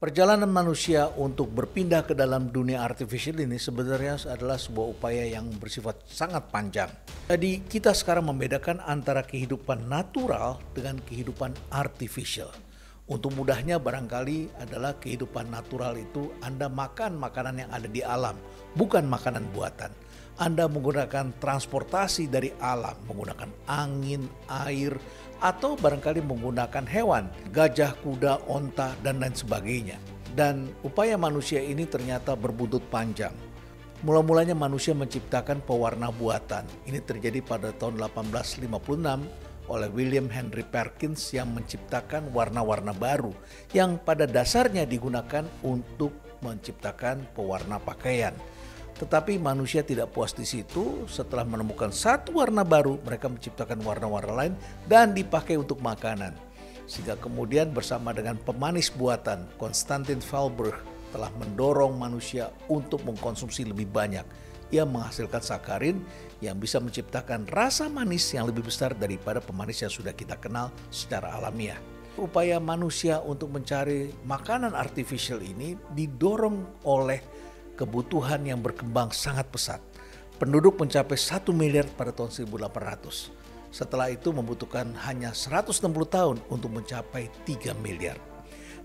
Perjalanan manusia untuk berpindah ke dalam dunia artificial ini sebenarnya adalah sebuah upaya yang bersifat sangat panjang. Jadi kita sekarang membedakan antara kehidupan natural dengan kehidupan artificial. Untuk mudahnya barangkali adalah kehidupan natural itu Anda makan makanan yang ada di alam, bukan makanan buatan. Anda menggunakan transportasi dari alam, menggunakan angin, air, atau barangkali menggunakan hewan, gajah, kuda, onta, dan lain sebagainya. Dan upaya manusia ini ternyata berbuntut panjang. Mula-mulanya manusia menciptakan pewarna buatan. Ini terjadi pada tahun 1856 oleh William Henry Perkins yang menciptakan warna-warna baru yang pada dasarnya digunakan untuk menciptakan pewarna pakaian. Tetapi manusia tidak puas di situ. Setelah menemukan satu warna baru, mereka menciptakan warna-warna lain dan dipakai untuk makanan. Sehingga kemudian bersama dengan pemanis buatan, Konstantin Fallbach telah mendorong manusia untuk mengkonsumsi lebih banyak. Ia menghasilkan sakarin yang bisa menciptakan rasa manis yang lebih besar daripada pemanis yang sudah kita kenal secara alamiah. Upaya manusia untuk mencari makanan artificial ini didorong oleh kebutuhan yang berkembang sangat pesat. Penduduk mencapai 1 miliar pada tahun 1800. Setelah itu membutuhkan hanya 160 tahun untuk mencapai 3 miliar.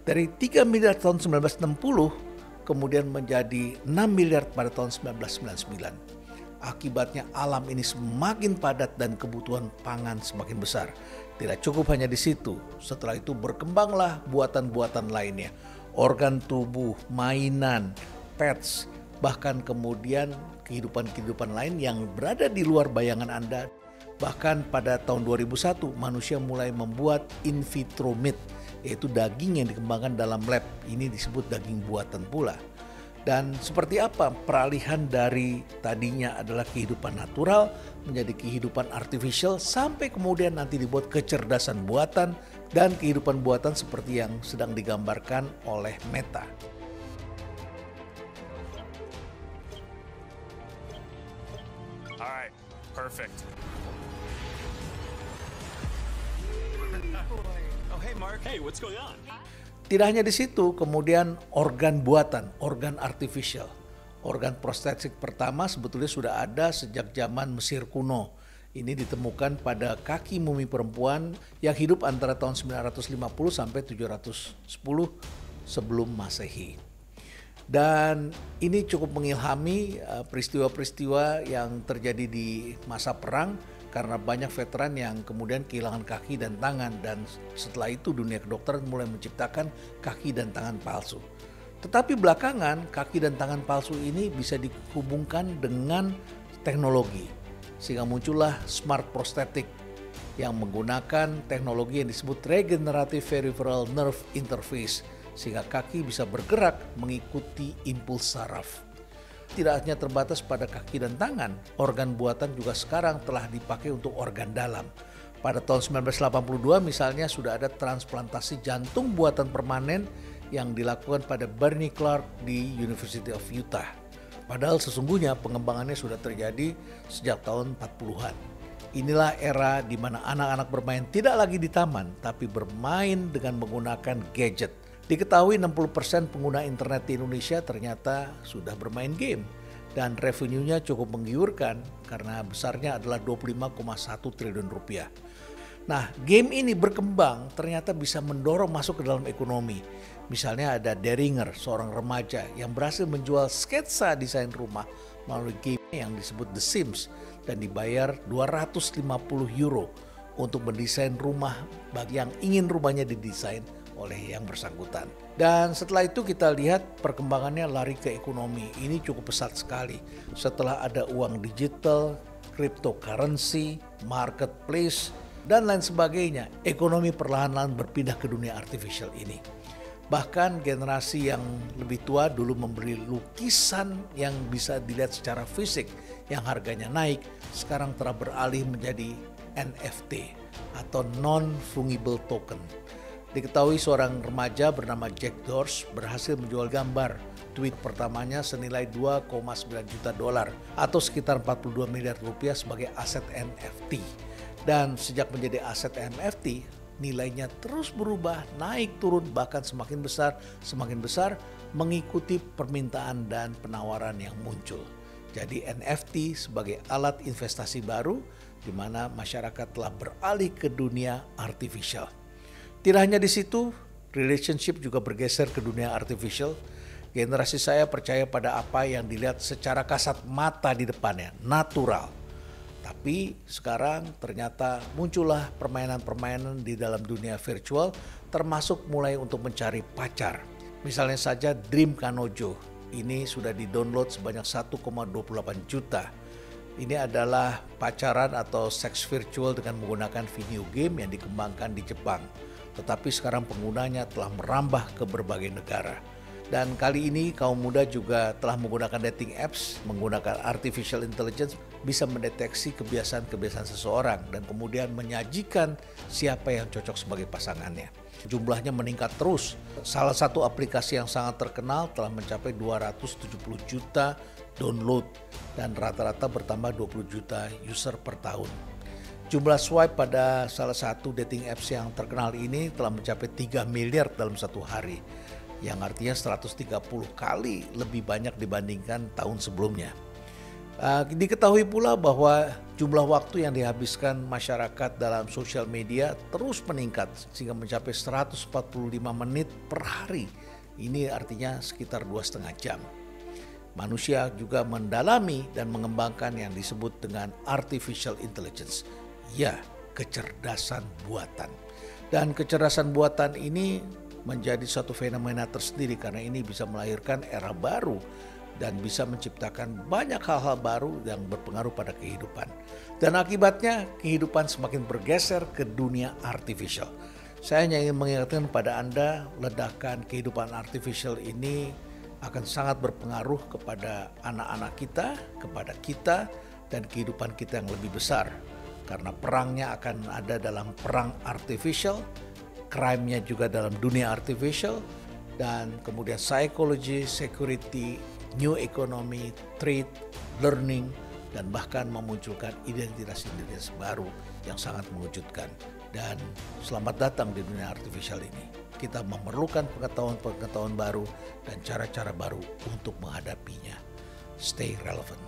Dari 3 miliar tahun 1960 kemudian menjadi 6 miliar pada tahun 1999. Akibatnya alam ini semakin padat dan kebutuhan pangan semakin besar. Tidak cukup hanya di situ. Setelah itu berkembanglah buatan-buatan lainnya. Organ tubuh, mainan, pets, bahkan kemudian kehidupan-kehidupan lain yang berada di luar bayangan Anda. Bahkan pada tahun 2001 manusia mulai membuat in vitro meat, yaitu daging yang dikembangkan dalam lab. Ini disebut daging buatan pula. Dan seperti apa peralihan dari tadinya adalah kehidupan natural menjadi kehidupan artificial sampai kemudian nanti dibuat kecerdasan buatan dan kehidupan buatan seperti yang sedang digambarkan oleh Meta. Alright, perfect. Oh, hey Mark. Hey, what's going on? Tidak hanya di situ, kemudian organ buatan, organ artificial. Organ prostetik pertama sebetulnya sudah ada sejak zaman Mesir kuno. Ini ditemukan pada kaki mumi perempuan yang hidup antara tahun 950 sampai 710 sebelum Masehi. Dan ini cukup mengilhami peristiwa-peristiwa yang terjadi di masa perang karena banyak veteran yang kemudian kehilangan kaki dan tangan, dan setelah itu dunia kedokteran mulai menciptakan kaki dan tangan palsu. Tetapi belakangan kaki dan tangan palsu ini bisa dihubungkan dengan teknologi sehingga muncullah smart prosthetic yang menggunakan teknologi yang disebut regenerative peripheral nerve interface, sehingga kaki bisa bergerak mengikuti impuls saraf. Tidak hanya terbatas pada kaki dan tangan, organ buatan juga sekarang telah dipakai untuk organ dalam. Pada tahun 1982 misalnya sudah ada transplantasi jantung buatan permanen yang dilakukan pada Bernie Clark di University of Utah. Padahal sesungguhnya pengembangannya sudah terjadi sejak tahun 40-an. Inilah era di mana anak-anak bermain tidak lagi di taman, tapi bermain dengan menggunakan gadget. Diketahui 60% pengguna internet di Indonesia ternyata sudah bermain game. Dan revenue-nya cukup menggiurkan karena besarnya adalah 25,1 triliun rupiah. Nah, game ini berkembang ternyata bisa mendorong masuk ke dalam ekonomi. Misalnya ada Deringer, seorang remaja yang berhasil menjual sketsa desain rumah melalui game yang disebut The Sims dan dibayar 250 euro untuk mendesain rumah bagi yang ingin rumahnya didesain oleh yang bersangkutan. Dan setelah itu kita lihat perkembangannya lari ke ekonomi. Ini cukup pesat sekali. Setelah ada uang digital, cryptocurrency, marketplace, dan lain sebagainya, ekonomi perlahan-lahan berpindah ke dunia artificial ini. Bahkan generasi yang lebih tua dulu membeli lukisan yang bisa dilihat secara fisik yang harganya naik, sekarang telah beralih menjadi NFT atau non-fungible token. Diketahui seorang remaja bernama Jack Dorsey berhasil menjual gambar tweet pertamanya senilai 2,9 juta dolar atau sekitar 42 miliar rupiah sebagai aset NFT. Dan sejak menjadi aset NFT, nilainya terus berubah, naik turun, bahkan semakin besar mengikuti permintaan dan penawaran yang muncul. Jadi NFT sebagai alat investasi baru di mana masyarakat telah beralih ke dunia artificial. Tidak hanya di situ, relationship juga bergeser ke dunia artificial. Generasi saya percaya pada apa yang dilihat secara kasat mata di depannya, natural. Tapi sekarang ternyata muncullah permainan-permainan di dalam dunia virtual, termasuk mulai untuk mencari pacar. Misalnya saja Dream Kanojo, ini sudah di-download sebanyak 1,28 juta. Ini adalah pacaran atau seks virtual dengan menggunakan video game yang dikembangkan di Jepang. Tetapi sekarang penggunanya telah merambah ke berbagai negara. Dan kali ini kaum muda juga telah menggunakan dating apps, menggunakan artificial intelligence, bisa mendeteksi kebiasaan-kebiasaan seseorang dan kemudian menyajikan siapa yang cocok sebagai pasangannya. Jumlahnya meningkat terus. Salah satu aplikasi yang sangat terkenal telah mencapai 270 juta download dan rata-rata bertambah 20 juta user per tahun. Jumlah swipe pada salah satu dating apps yang terkenal ini telah mencapai 3 miliar dalam satu hari, yang artinya 130 kali lebih banyak dibandingkan tahun sebelumnya. Diketahui pula bahwa jumlah waktu yang dihabiskan masyarakat dalam sosial media terus meningkat sehingga mencapai 145 menit per hari. Ini artinya sekitar 2,5 jam. Manusia juga mendalami dan mengembangkan yang disebut dengan artificial intelligence. Ya, kecerdasan buatan. Dan kecerdasan buatan ini menjadi suatu fenomena tersendiri karena ini bisa melahirkan era baru dan bisa menciptakan banyak hal-hal baru yang berpengaruh pada kehidupan. Dan akibatnya kehidupan semakin bergeser ke dunia artificial. Saya hanya ingin mengingatkan pada Anda, ledakan kehidupan artificial ini akan sangat berpengaruh kepada anak-anak kita, kepada kita, dan kehidupan kita yang lebih besar. Karena perangnya akan ada dalam perang artificial, crime-nya juga dalam dunia artificial, dan kemudian psychology, security, new economy, trade, learning, dan bahkan memunculkan identitas-identitas baru yang sangat mengejutkan. Dan selamat datang di dunia artificial ini. Kita memerlukan pengetahuan-pengetahuan baru dan cara-cara baru untuk menghadapinya. Stay relevant.